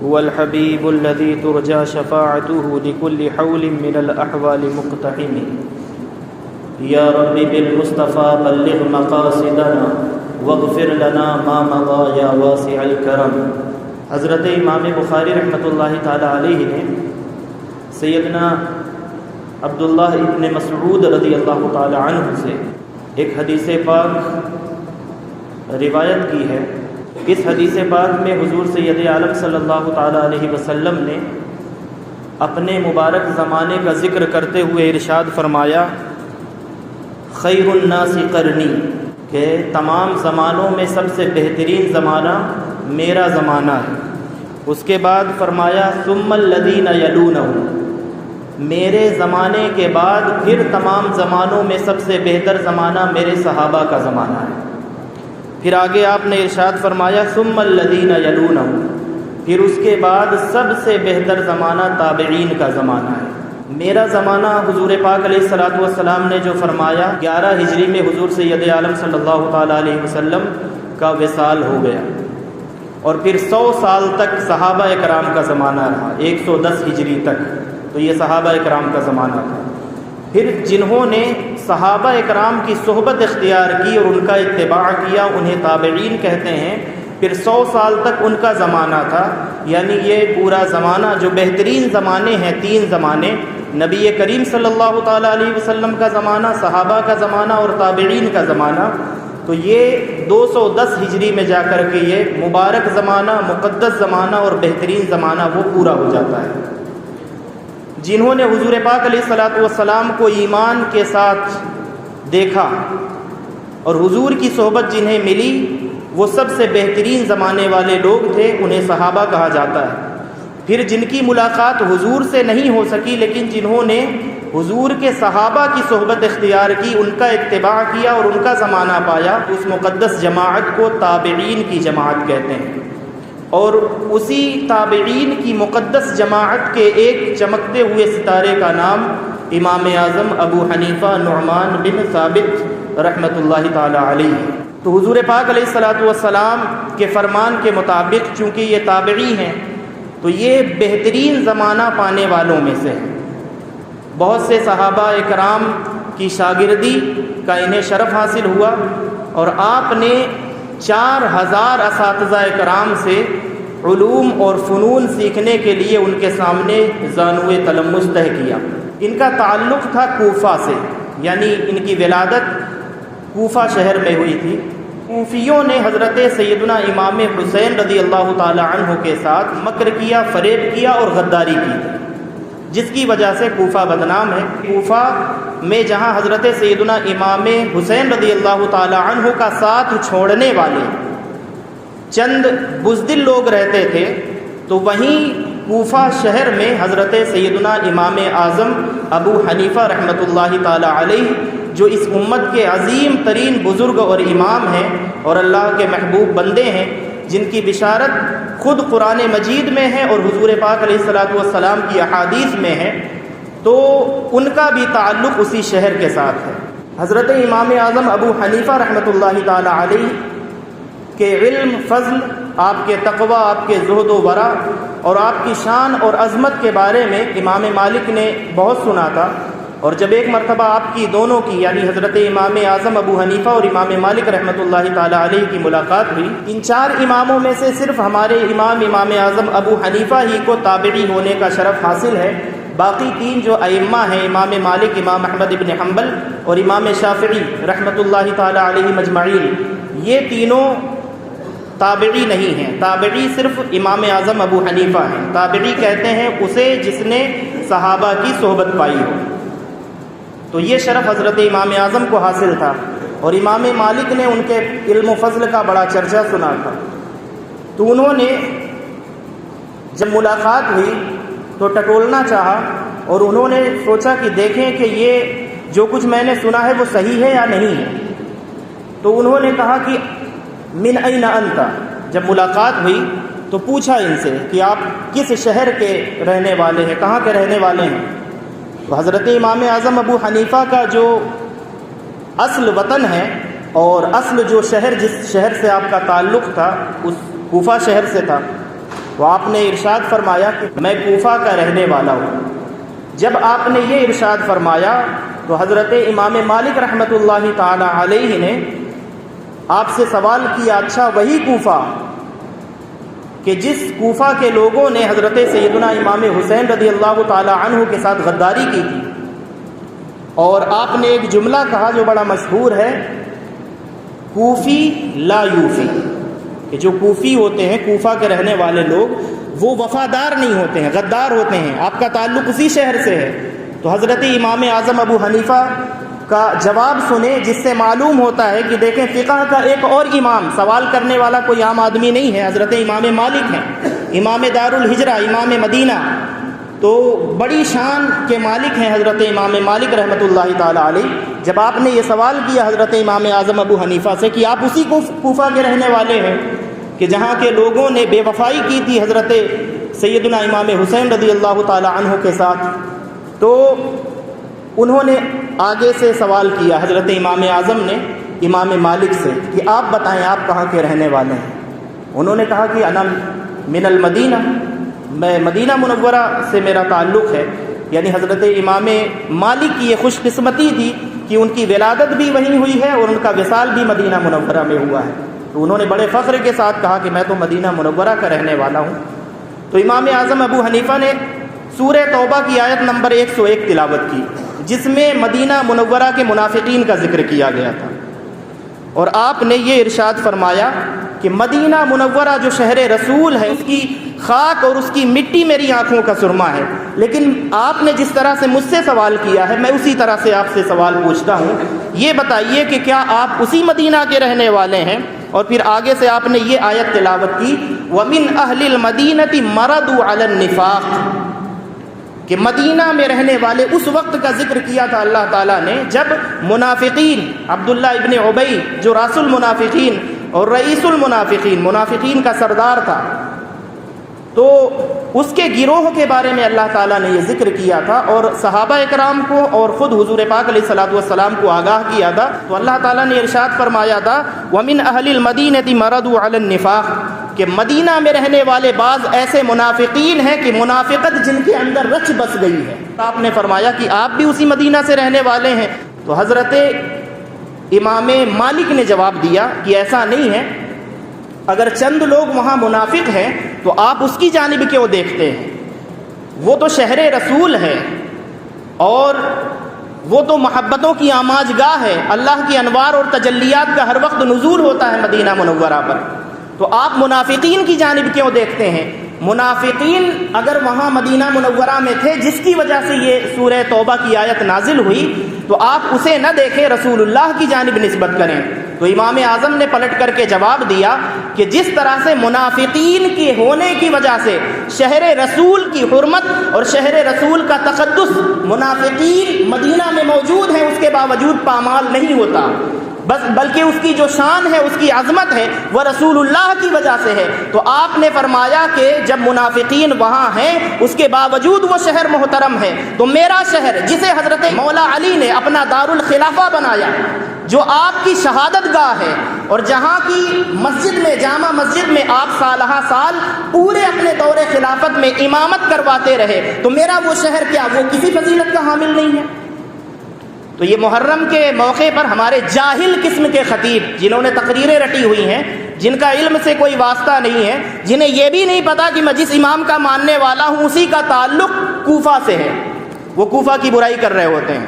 هو الحبيب الذي ترجى شفاعته لكل حول من الأحوال مقتحم يا رب بالمصطفى بلغ مقاصدنا واغفر لنا ما مضى يا واسع الكرم۔ حضرت امام بخاری رحمۃ اللہ تعالی علیہ نے سیدنا عبداللہ ابن مسعود رضی اللہ تعالی عنہ سے ایک حدیث پاک روایت کی ہے۔ اس حدیث پاک میں حضور سید عالم صلی اللہ تعالی علیہ وسلم نے اپنے مبارک زمانے کا ذکر کرتے ہوئے ارشاد فرمایا، خیر الناس قرنی، کہ تمام زمانوں میں سب سے بہترین زمانہ میرا زمانہ ہے۔ اس کے بعد فرمایا ثم الذین یلونہم، میرے زمانے کے بعد پھر تمام زمانوں میں سب سے بہتر زمانہ میرے صحابہ کا زمانہ ہے۔ پھر آگے آپ نے ارشاد فرمایا ثم الذین یلونہم، پھر اس کے بعد سب سے بہتر زمانہ تابعین کا زمانہ ہے۔ میرا زمانہ حضور پاک علیہ الصلوۃ والسلام نے جو فرمایا 11 ہجری میں حضور سید عالم صلی اللہ تعالی علیہ وسلم کا وصال ہو گیا، اور پھر 100 سال تک صحابہ اکرام کا زمانہ رہا، 110 ہجری تک، تو یہ صحابہ اکرام کا زمانہ تھا۔ پھر جنہوں نے صحابہ اکرام کی صحبت اختیار کی اور ان کا اتباع کیا انہیں تابعین کہتے ہیں۔ پھر 100 سال تک ان کا زمانہ تھا، یعنی یہ پورا زمانہ جو بہترین زمانے ہیں، 3 زمانے، نبی کریم صلی اللہ تعالیٰ علیہ وسلم کا زمانہ، صحابہ کا زمانہ اور تابعین کا زمانہ، تو یہ 210 ہجری میں جا کر کے یہ مبارک زمانہ، مقدس زمانہ اور بہترین زمانہ وہ پورا ہو جاتا ہے۔ جنہوں نے حضور پاک علیہ الصلوۃ والسلام کو ایمان کے ساتھ دیکھا اور حضور کی صحبت جنہیں ملی، وہ سب سے بہترین زمانے والے لوگ تھے، انہیں صحابہ کہا جاتا ہے۔ پھر جن کی ملاقات حضور سے نہیں ہو سکی لیکن جنہوں نے حضور کے صحابہ کی صحبت اختیار کی، ان کا اتباع کیا اور ان کا زمانہ پایا، اس مقدس جماعت کو تابعین کی جماعت کہتے ہیں۔ اور اسی تابعین کی مقدس جماعت کے ایک چمکتے ہوئے ستارے کا نام امام اعظم ابو حنیفہ نعمان بن ثابت رحمۃ اللہ تعالی علیہ۔ تو حضور پاک علیہ الصلوۃ والسلام کے فرمان کے مطابق چونکہ یہ تابعی ہیں تو یہ بہترین زمانہ پانے والوں میں سے ہیں۔ بہت سے صحابہ اکرام کی شاگردی کا انہیں شرف حاصل ہوا، اور آپ نے 4000 اساتذہ اکرام سے علوم اور فنون سیکھنے کے لیے ان کے سامنے زانوِ تلمس طے کیا۔ ان کا تعلق تھا کوفہ سے، یعنی ان کی ولادت کوفہ شہر میں ہوئی تھی۔ کوفیوں نے حضرت سیدنا امام حسین رضی اللہ تعالی عنہ کے ساتھ مکر کیا، فریب کیا اور غداری کی تھی، جس کی وجہ سے کوفہ بدنام ہے۔ کوفہ میں جہاں حضرت سیدنا امام حسین رضی اللہ تعالی عنہ کا ساتھ چھوڑنے والے چند بزدل لوگ رہتے تھے، تو وہیں کوفہ شہر میں حضرت سیدنا امام اعظم ابو حنیفہ رحمۃ اللہ تعالی علیہ، جو اس امت کے عظیم ترین بزرگ اور امام ہیں اور اللہ کے محبوب بندے ہیں، جن کی بشارت خود قرآن مجید میں ہے اور حضور پاک علیہ الصلوۃ والسلام کی احادیث میں ہے، تو ان کا بھی تعلق اسی شہر کے ساتھ ہے۔ حضرت امام اعظم ابو حنیفہ رحمۃ اللہ تعالی علیہ کے علم، فضل، آپ کے تقوی، آپ کے زہد و ورع اور آپ کی شان اور عظمت کے بارے میں امام مالک نے بہت سنا تھا، اور جب ایک مرتبہ آپ کی دونوں کی یعنی حضرت امام اعظم ابو حنیفہ اور امام مالک رحمۃ اللہ تعالی علیہ کی ملاقات ہوئی، ان 4 اماموں میں سے صرف ہمارے امام اعظم ابو حنیفہ ہی کو تابعی ہونے کا شرف حاصل ہے۔ باقی 3 جو ائمہ ہیں، امام مالک، امام احمد ابن حنبل اور امام شافعی رحمۃ اللہ تعالی علیہ مجمعین، یہ تینوں تابعی نہیں ہیں۔ تابعی صرف امام اعظم ابو حنیفہ ہیں۔ تابعی کہتے ہیں اسے جس نے صحابہ کی صحبت پائی ہو، تو یہ شرف حضرت امام اعظم کو حاصل تھا، اور امام مالک نے ان کے علم و فضل کا بڑا چرچا سنا تھا۔ تو انہوں نے جب ملاقات ہوئی تو ٹٹولنا چاہا، اور انہوں نے سوچا کہ دیکھیں کہ یہ جو کچھ میں نے سنا ہے وہ صحیح ہے یا نہیں ہے۔ تو انہوں نے کہا کہ من این انت، جب ملاقات ہوئی تو پوچھا ان سے کہ آپ کس شہر کے رہنے والے ہیں، کہاں کے رہنے والے ہیں؟ تو حضرت امام اعظم ابو حنیفہ کا جو اصل وطن ہے اور اصل جو شہر، جس شہر سے آپ کا تعلق تھا، اس کوفہ شہر سے تھا، تو آپ نے ارشاد فرمایا کہ میں کوفہ کا رہنے والا ہوں۔ جب آپ نے یہ ارشاد فرمایا تو حضرت امام مالک رحمۃ اللہ تعالی علیہ نے آپ سے سوال کیا، اچھا وہی کوفہ کہ جس کوفہ کے لوگوں نے حضرت سیدنا امام حسین رضی اللہ تعالی عنہ کے ساتھ غداری کی تھی، اور آپ نے ایک جملہ کہا جو بڑا مشہور ہے، کوفی لا یوفی، کہ جو کوفی ہوتے ہیں، کوفہ کے رہنے والے لوگ، وہ وفادار نہیں ہوتے ہیں، غدار ہوتے ہیں۔ آپ کا تعلق اسی شہر سے ہے۔ تو حضرت امام اعظم ابو حنیفہ کا جواب سنیں، جس سے معلوم ہوتا ہے کہ دیکھیں فقہ کا ایک اور امام، سوال کرنے والا کوئی عام آدمی نہیں ہے، حضرت امام مالک ہیں، امام دار الہجرہ، امام مدینہ، تو بڑی شان کے مالک ہیں حضرت امام مالک رحمۃ اللہ تعالی علیہ۔ جب آپ نے یہ سوال کیا حضرت امام اعظم ابو حنیفہ سے کہ آپ اسی کوفہ کے رہنے والے ہیں کہ جہاں کے لوگوں نے بے وفائی کی تھی حضرت سیدنا امام حسین رضی اللہ تعالی عنہ کے ساتھ، تو انہوں نے آگے سے سوال کیا حضرت امام اعظم نے امام مالک سے کہ آپ بتائیں آپ کہاں کے رہنے والے ہیں؟ انہوں نے کہا کہ انا من المدینہ، میں مدینہ منورہ سے میرا تعلق ہے۔ یعنی حضرت امام مالک کی یہ خوش قسمتی تھی کہ ان کی ولادت بھی وہیں ہوئی ہے اور ان کا وصال بھی مدینہ منورہ میں ہوا ہے، تو انہوں نے بڑے فخر کے ساتھ کہا کہ میں تو مدینہ منورہ کا رہنے والا ہوں۔ تو امام اعظم ابو حنیفہ نے سورہ توبہ کی آیت نمبر 101 تلاوت کی، جس میں مدینہ منورہ کے منافقین کا ذکر کیا گیا تھا، اور آپ نے یہ ارشاد فرمایا کہ مدینہ منورہ جو شہر رسول ہے، اس کی خاک اور اس کی مٹی میری آنکھوں کا سرما ہے، لیکن آپ نے جس طرح سے مجھ سے سوال کیا ہے میں اسی طرح سے آپ سے سوال پوچھتا ہوں، یہ بتائیے کہ کیا آپ اسی مدینہ کے رہنے والے ہیں؟ اور پھر آگے سے آپ نے یہ آیت تلاوت کی، وَمِنْ أَهْلِ الْمَدِينَةِ مَرَضُوا عَلَى النِّفَاقِ، کہ مدینہ میں رہنے والے اس وقت کا ذکر کیا تھا اللہ تعالیٰ نے جب منافقین، عبداللہ ابن ابی جو راس المنافقین اور رئیس المنافقین، منافقین کا سردار تھا، تو اس کے گروہ کے بارے میں اللہ تعالیٰ نے یہ ذکر کیا تھا اور صحابہ اکرام کو اور خود حضور پاک علیہ الصلوۃ والسلام کو آگاہ کیا تھا۔ تو اللہ تعالیٰ نے ارشاد فرمایا تھا وَمِنْ أَهْلِ الْمَدِينَةِ مَرَضُوا عَلَى النِّفَاقِ، کہ مدینہ میں رہنے والے بعض ایسے منافقین ہیں کہ منافقت جن کے اندر رچ بس گئی ہے۔ آپ نے فرمایا کہ آپ بھی اسی مدینہ سے رہنے والے ہیں؟ تو حضرت امام مالک نے جواب دیا کہ ایسا نہیں ہے، اگر چند لوگ وہاں منافق ہیں تو آپ اس کی جانب کیوں دیکھتے ہیں؟ وہ تو شہر رسول ہے اور وہ تو محبتوں کی آماج گاہ ہے، اللہ کی انوار اور تجلیات کا ہر وقت نزول ہوتا ہے مدینہ منورہ پر، تو آپ منافقین کی جانب کیوں دیکھتے ہیں؟ منافقین اگر وہاں مدینہ منورہ میں تھے جس کی وجہ سے یہ سورہ توبہ کی آیت نازل ہوئی، تو آپ اسے نہ دیکھیں، رسول اللہ کی جانب نسبت کریں۔ تو امام اعظم نے پلٹ کر کے جواب دیا کہ جس طرح سے منافقین کے ہونے کی وجہ سے شہر رسول کی حرمت اور شہر رسول کا تقدس منافقین مدینہ میں موجود ہیں، اس کے باوجود پامال نہیں ہوتا، بلکہ اس کی جو شان ہے، اس کی عظمت ہے، وہ رسول اللہ کی وجہ سے ہے۔ تو آپ نے فرمایا کہ جب منافقین وہاں ہیں اس کے باوجود وہ شہر محترم ہے، تو میرا شہر جسے حضرت مولا علی نے اپنا دار الخلافہ بنایا، جو آپ کی شہادت گاہ ہے اور جہاں کی مسجد میں، جامع مسجد میں آپ سالہ سال پورے اپنے دور خلافت میں امامت کرواتے رہے، تو میرا وہ شہر کیا وہ کسی فضیلت کا حامل نہیں ہے؟ تو یہ محرم کے موقع پر ہمارے جاہل قسم کے خطیب جنہوں نے تقریریں رٹی ہوئی ہیں، جن کا علم سے کوئی واسطہ نہیں ہے، جنہیں یہ بھی نہیں پتا کہ میں جس امام کا ماننے والا ہوں اسی کا تعلق کوفہ سے ہے، وہ کوفہ کی برائی کر رہے ہوتے ہیں۔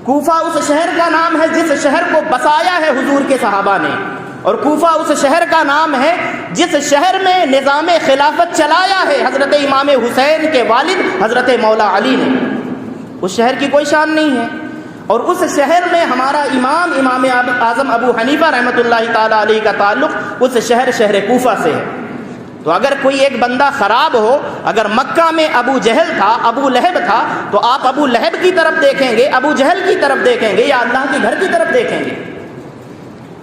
کوفہ اس شہر کا نام ہے جس شہر کو بسایا ہے حضور کے صحابہ نے، اور کوفہ اس شہر کا نام ہے جس شہر میں نظام خلافت چلایا ہے حضرت امام حسین کے والد حضرت مولا علی نے۔ اس شہر کی کوئی شان نہیں ہے، اور اس شہر میں ہمارا امام اعظم ابو حنیفہ رحمۃ اللہ تعالی علیہ کا تعلق اس شہر کوفہ سے ہے۔ تو اگر کوئی ایک بندہ خراب ہو، اگر مکہ میں ابو جہل تھا، ابو لہب تھا، تو آپ ابو لہب کی طرف دیکھیں گے، ابو جہل کی طرف دیکھیں گے، یا اللہ کے گھر کی طرف دیکھیں گے؟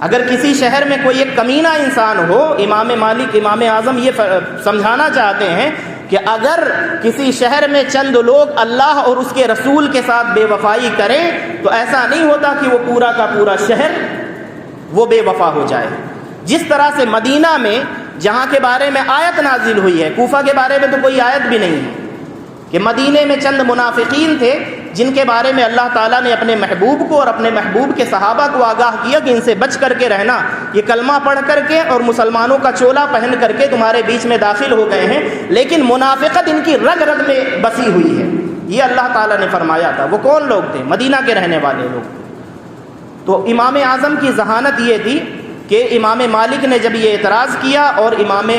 اگر کسی شہر میں کوئی ایک کمینہ انسان ہو، امام مالک امام اعظم یہ سمجھانا چاہتے ہیں کہ اگر کسی شہر میں چند لوگ اللہ اور اس کے رسول کے ساتھ بے وفائی کریں تو ایسا نہیں ہوتا کہ وہ پورا کا پورا شہر وہ بے وفا ہو جائے۔ جس طرح سے مدینہ میں جہاں کے بارے میں آیت نازل ہوئی ہے۔ کوفہ کے بارے میں تو کوئی آیت بھی نہیں ہے کہ مدینے میں چند منافقین تھے جن کے بارے میں اللہ تعالیٰ نے اپنے محبوب کو اور اپنے محبوب کے صحابہ کو آگاہ کیا کہ ان سے بچ کر کے رہنا، یہ کلمہ پڑھ کر کے اور مسلمانوں کا چولا پہن کر کے تمہارے بیچ میں داخل ہو گئے ہیں، لیکن منافقت ان کی رگ رگ میں بسی ہوئی ہے۔ یہ اللہ تعالیٰ نے فرمایا تھا۔ وہ کون لوگ تھے؟ مدینہ کے رہنے والے لوگ۔ تو امام اعظم کی ذہانت یہ تھی کہ امام مالک نے جب یہ اعتراض کیا اور امام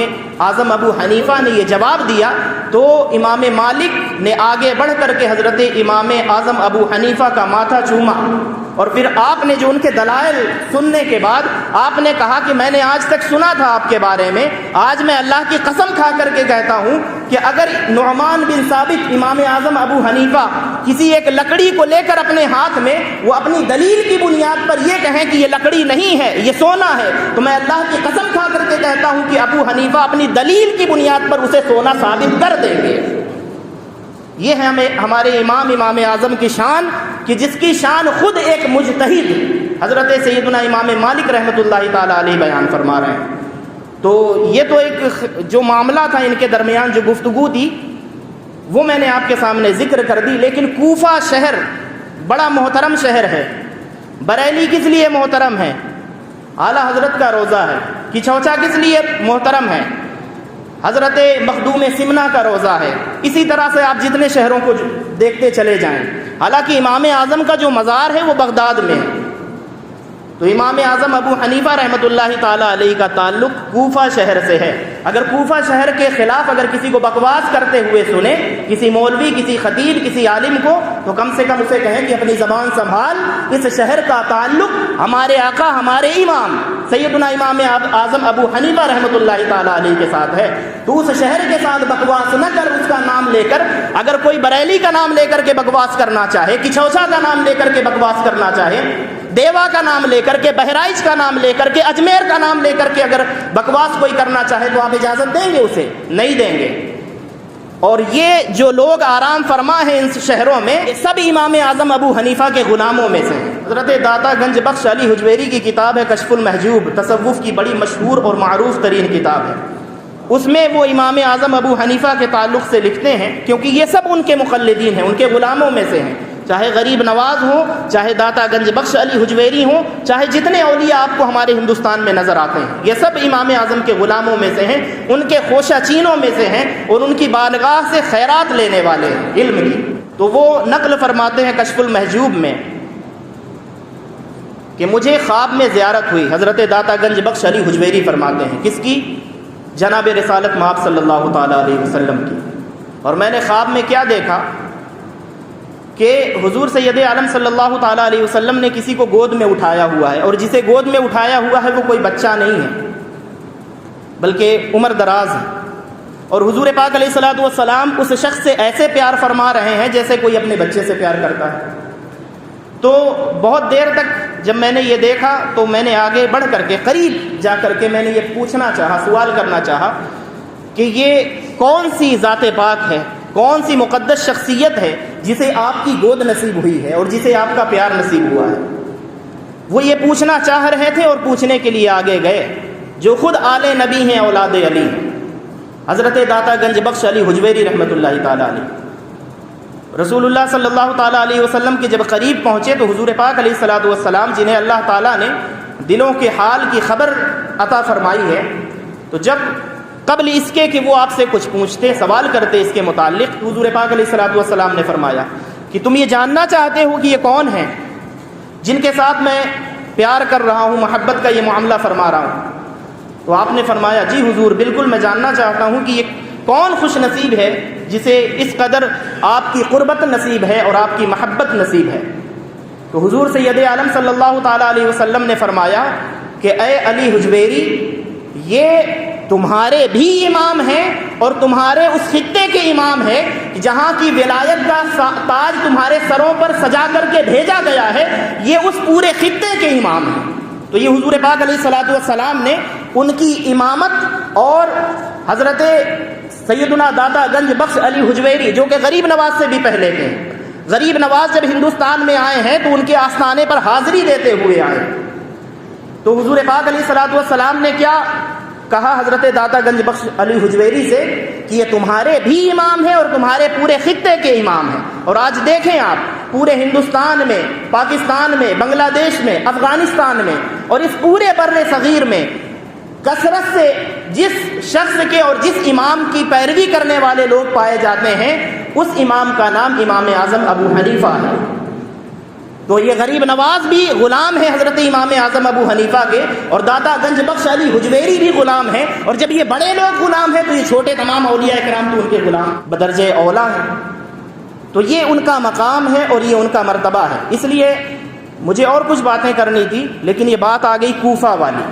اعظم ابو حنیفہ نے یہ جواب دیا تو امام مالک نے آگے بڑھ کر کے حضرت امام اعظم ابو حنیفہ کا ماتھا چوما، اور پھر آپ نے جو ان کے دلائل سننے کے بعد آپ نے کہا کہ میں نے آج تک سنا تھا آپ کے بارے میں، آج میں اللہ کی قسم کھا کر کے کہتا ہوں کہ اگر نعمان بن ثابت امام اعظم ابو حنیفہ کسی ایک لکڑی کو لے کر اپنے ہاتھ میں وہ اپنی دلیل کی بنیاد پر یہ کہیں کہ یہ لکڑی نہیں ہے یہ سونا ہے، تو میں اللہ کی قسم کھا کر کے کہتا ہوں کہ ابو حنیفہ اپنی دلیل کی بنیاد پر اسے سونا ثابت کر دیں گے۔ یہ ہے ہمارے امام اعظم کی شان کہ جس کی شان خود ایک مجتہد حضرت سیدنا امام مالک رحمۃ اللہ تعالی علیہ بیان فرما رہے ہیں۔ تو یہ تو ایک جو معاملہ تھا ان کے درمیان جو گفتگو تھی وہ میں نے آپ کے سامنے ذکر کر دی، لیکن کوفہ شہر بڑا محترم شہر ہے۔ بریلی کس لیے محترم ہے؟ اعلیٰ حضرت کا روضہ ہے۔ کچھوچا کس لیے محترم ہے؟ حضرت مخدوم سمنا کا روضہ ہے۔ اسی طرح سے آپ جتنے شہروں کو دیکھتے چلے جائیں، حالانکہ امام اعظم کا جو مزار ہے وہ بغداد میں ہے۔ تو امام اعظم ابو حنیفہ رحمۃ اللہ تعالی علیہ کا تعلق کوفہ شہر سے ہے۔ اگر کوفہ شہر کے خلاف اگر کسی کو بکواس کرتے ہوئے سنیں، کسی مولوی، کسی خطیب، کسی عالم کو، تو کم سے کم اسے کہیں کہ اپنی زبان سنبھال، اس شہر کا تعلق ہمارے آقا ہمارے امام سیدنا امام اعظم ابو حنیفہ رحمۃ اللہ تعالی علیہ کے ساتھ ہے۔ تو اس شہر کے ساتھ بکواس نہ کر، اس کا نام لے کر اگر کوئی بریلی کا نام لے کر کے بکواس کرنا چاہے، کچھوچا کا نام لے کر کے بکواس کرنا چاہے، دیوا کا نام لے کر کے، بہرائچ کا نام لے کر کے، اجمیر کا نام لے کر کے اگر بکواس کوئی کرنا چاہے تو آپ اجازت دیں گے؟ اسے نہیں دیں گے۔ اور یہ جو لوگ آرام فرما ہیں ان شہروں میں، سب امام اعظم ابو حنیفہ کے غلاموں میں سے ہیں۔ حضرت داتا گنج بخش علی حجویری کی کتاب ہے کشف المحجوب، تصوف کی بڑی مشہور اور معروف ترین کتاب ہے۔ اس میں وہ امام اعظم ابو حنیفہ کے تعلق سے لکھتے ہیں، کیونکہ یہ سب ان کے مقلدین ہیں، ان کے غلاموں میں سے ہیں، چاہے غریب نواز ہوں، چاہے داتا گنج بخش علی حجویری ہوں، چاہے جتنے اولیاء آپ کو ہمارے ہندوستان میں نظر آتے ہیں، یہ سب امام اعظم کے غلاموں میں سے ہیں، ان کے خوشہ چینوں میں سے ہیں، اور ان کی بارگاہ سے خیرات لینے والے ہیں علم کی۔ تو وہ نقل فرماتے ہیں کشف المحجوب میں کہ مجھے خواب میں زیارت ہوئی، حضرت داتا گنج بخش علی حجویری فرماتے ہیں، کس کی؟ جناب رسالت مآب صلی اللہ تعالی علیہ وسلم کی۔ اور میں نے خواب میں کیا دیکھا کہ حضور سید عالم صلی اللہ تعالیٰ علیہ وسلم نے کسی کو گود میں اٹھایا ہوا ہے، اور جسے گود میں اٹھایا ہوا ہے وہ کوئی بچہ نہیں ہے بلکہ عمر دراز ہے، اور حضور پاک علیہ الصلوۃ والسلام اس شخص سے ایسے پیار فرما رہے ہیں جیسے کوئی اپنے بچے سے پیار کرتا ہے۔ تو بہت دیر تک جب میں نے یہ دیکھا تو میں نے آگے بڑھ کر کے قریب جا کر کے میں نے یہ پوچھنا چاہا، سوال کرنا چاہا کہ یہ کون سی ذات پاک ہے، کون سی مقدس شخصیت ہے جسے آپ کی گود نصیب ہوئی ہے اور جسے آپ کا پیار نصیب ہوا ہے۔ وہ یہ پوچھنا چاہ رہے تھے اور پوچھنے کے لیے آگے گئے جو خود آل نبی ہیں، اولاد علی ہیں، حضرت داتا گنج بخش علی حجویری رحمۃ اللہ تعالی علیہ۔ رسول اللہ صلی اللہ تعالیٰ علیہ وسلم کے جب قریب پہنچے تو حضور پاک علیہ الصلوۃ والسلام، جنہیں اللہ تعالیٰ نے دلوں کے حال کی خبر عطا فرمائی ہے، تو جب قبل اس کے کہ وہ آپ سے کچھ پوچھتے، سوال کرتے اس کے متعلق، حضور پاک علیہ الصلوۃ والسلام نے فرمایا کہ تم یہ جاننا چاہتے ہو کہ یہ کون ہیں جن کے ساتھ میں پیار کر رہا ہوں، محبت کا یہ معاملہ فرما رہا ہوں؟ تو آپ نے فرمایا جی حضور، بالکل میں جاننا چاہتا ہوں کہ یہ کون خوش نصیب ہے جسے اس قدر آپ کی قربت نصیب ہے اور آپ کی محبت نصیب ہے۔ تو حضور سید عالم صلی اللہ تعالیٰ علیہ وسلم نے فرمایا کہ اے علی حجویری، یہ تمہارے بھی امام ہیں اور تمہارے اس خطے کے امام ہیں جہاں کی ولایت کا تاج تمہارے سروں پر سجا کر کے بھیجا گیا ہے، یہ اس پورے خطے کے امام ہیں۔ تو یہ حضور پاک علیہ الصلوۃ والسلام نے ان کی امامت اور حضرت سیدنا داتا گنج بخش علی حجویری، جو کہ غریب نواز سے بھی پہلے تھے، غریب نواز جب ہندوستان میں آئے ہیں تو ان کے آستانے پر حاضری دیتے ہوئے آئے، تو حضور پاک علیہ الصلوۃ والسلام نے کیا کہا حضرت داتا گنج بخش علی حجویری سے کہ یہ تمہارے بھی امام ہیں اور تمہارے پورے خطے کے امام ہیں. اور آج دیکھیں آپ پورے ہندوستان میں، پاکستان میں، بنگلہ دیش میں، افغانستان میں اور اس پورے بر صغیر میں کثرت سے جس شخص کے اور جس امام کی پیروی کرنے والے لوگ پائے جاتے ہیں اس امام کا نام امام اعظم ابو حنیفہ ہے. تو یہ غریب نواز بھی غلام ہے حضرت امام اعظم ابو حنیفہ کے، اور داتا گنج بخش علی حجویری بھی غلام ہیں. اور جب یہ بڑے لوگ غلام ہیں تو یہ چھوٹے تمام اولیاء کرام تو ان کے غلام بدرجہ اولا ہیں. تو یہ ان کا مقام ہے اور یہ ان کا مرتبہ ہے. اس لیے مجھے اور کچھ باتیں کرنی تھی لیکن یہ بات آ گئی کوفہ والی.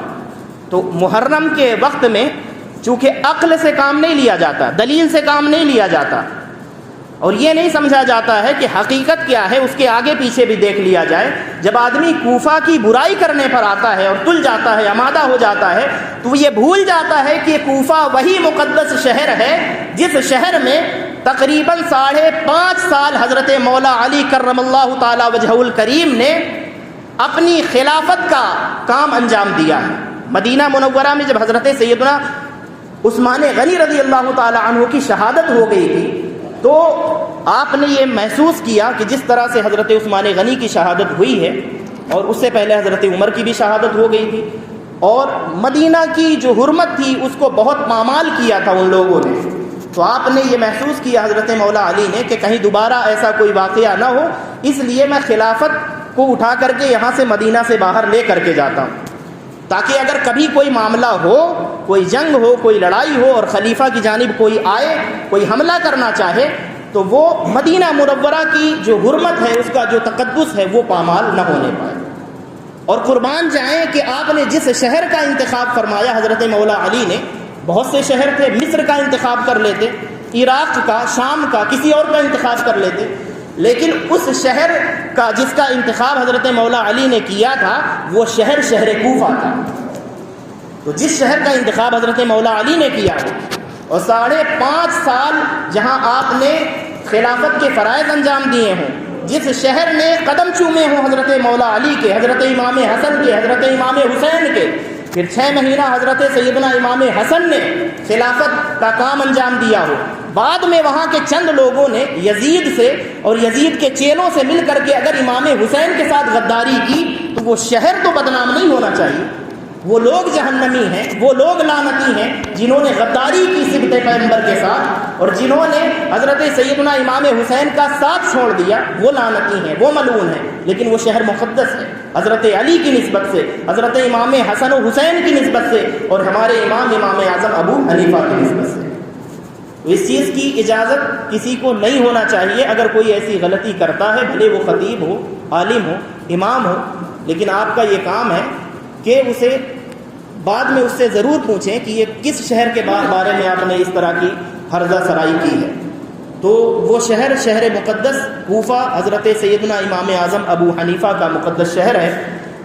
تو محرم کے وقت میں چونکہ عقل سے کام نہیں لیا جاتا، دلیل سے کام نہیں لیا جاتا، اور یہ نہیں سمجھا جاتا ہے کہ حقیقت کیا ہے، اس کے آگے پیچھے بھی دیکھ لیا جائے. جب آدمی کوفہ کی برائی کرنے پر آتا ہے اور تل جاتا ہے، آمادہ ہو جاتا ہے، تو یہ بھول جاتا ہے کہ کوفہ وہی مقدس شہر ہے جس شہر میں تقریباً 5.5 سال حضرت مولا علی کرم اللہ تعالی وجہہ الکریم نے اپنی خلافت کا کام انجام دیا ہے. مدینہ منورہ میں جب حضرت سیدنا عثمان غنی رضی اللہ تعالی عنہ کی شہادت ہو گئی تھی تو آپ نے یہ محسوس کیا کہ جس طرح سے حضرت عثمان غنی کی شہادت ہوئی ہے، اور اس سے پہلے حضرت عمر کی بھی شہادت ہو گئی تھی، اور مدینہ کی جو حرمت تھی اس کو بہت پامال کیا تھا ان لوگوں نے. تو آپ نے یہ محسوس کیا حضرت مولا علی نے کہ کہیں دوبارہ ایسا کوئی واقعہ نہ ہو، اس لیے میں خلافت کو اٹھا کر کے یہاں سے مدینہ سے باہر لے کر کے جاتا ہوں، تاکہ اگر کبھی کوئی معاملہ ہو، کوئی جنگ ہو، کوئی لڑائی ہو اور خلیفہ کی جانب کوئی آئے، کوئی حملہ کرنا چاہے، تو وہ مدینہ منورہ کی جو حرمت ہے، اس کا جو تقدس ہے، وہ پامال نہ ہونے پائے. اور قربان جائیں کہ آپ نے جس شہر کا انتخاب فرمایا حضرت مولا علی نے، بہت سے شہر تھے، مصر کا انتخاب کر لیتے، عراق کا، شام کا، کسی اور کا انتخاب کر لیتے، لیکن اس شہر کا جس کا انتخاب حضرت مولا علی نے کیا تھا وہ شہر کوفہ تھا. تو جس شہر کا انتخاب حضرت مولا علی نے کیا ہو اور 5.5 سال جہاں آپ نے خلافت کے فرائض انجام دیے ہوں، جس شہر نے قدم چومے ہوں حضرت مولا علی کے، حضرت امام حسن کے، حضرت امام حسین کے، پھر 6 مہینہ حضرت سیدنا امام حسن نے خلافت کا کام انجام دیا ہو، بعد میں وہاں کے چند لوگوں نے یزید سے اور یزید کے چیلوں سے مل کر کے اگر امام حسین کے ساتھ غداری کی تو وہ شہر تو بدنام نہیں ہونا چاہیے. وہ لوگ جہنمی ہیں، وہ لوگ لعنتی ہیں جنہوں نے غداری کی سبط پیغمبر کے ساتھ اور جنہوں نے حضرت سیدنا امام حسین کا ساتھ چھوڑ دیا، وہ لعنتی ہیں، وہ ملعون ہیں. لیکن وہ شہر مقدس ہے حضرت علی کی نسبت سے، حضرت امام حسن و حسین کی نسبت سے، اور ہمارے امام اعظم ابو حنیفہ کی نسبت سے. اس چیز کی اجازت کسی کو نہیں ہونا چاہیے. اگر کوئی ایسی غلطی کرتا ہے، بھلے وہ خطیب ہو، عالم ہو، امام ہو، لیکن آپ کا یہ کام ہے کہ اسے بعد میں اس سے ضرور پوچھیں کہ یہ کس شہر کے بارے میں آپ نے اس طرح کی ہرزہ سرائی کی ہے. تو وہ شہر مقدس کوفہ حضرت سیدنا امام اعظم ابو حنیفہ کا مقدس شہر ہے،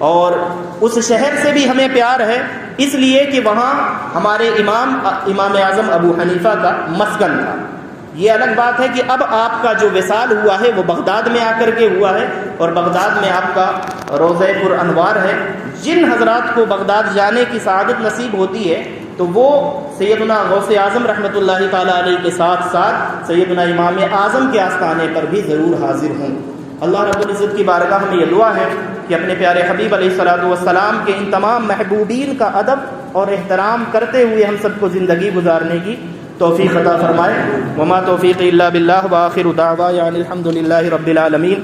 اور اس شہر سے بھی ہمیں پیار ہے اس لیے کہ وہاں ہمارے امام اعظم ابو حنیفہ کا مسکن تھا. یہ الگ بات ہے کہ اب آپ کا جو وصال ہوا ہے وہ بغداد میں آ کر کے ہوا ہے، اور بغداد میں آپ کا روضہ پر انوار ہے. جن حضرات کو بغداد جانے کی سعادت نصیب ہوتی ہے تو وہ سیدنا غوث اعظم رحمۃ اللہ تعالیٰ علیہ کے ساتھ ساتھ سیدنا امام اعظم کے آستانے پر بھی ضرور حاضر ہوں. اللہ رب العزت کی بارگاہ میں یہ دعا ہے کہ اپنے پیارے حبیب علیہ الصلوۃ والسلام کے ان تمام محبوبین کا ادب اور احترام کرتے ہوئے ہم سب کو زندگی گزارنے کی توفیق عطا فرمائے. وما توفیق الا باللہ، وآخر دعوانا الحمد للہ رب العالمین.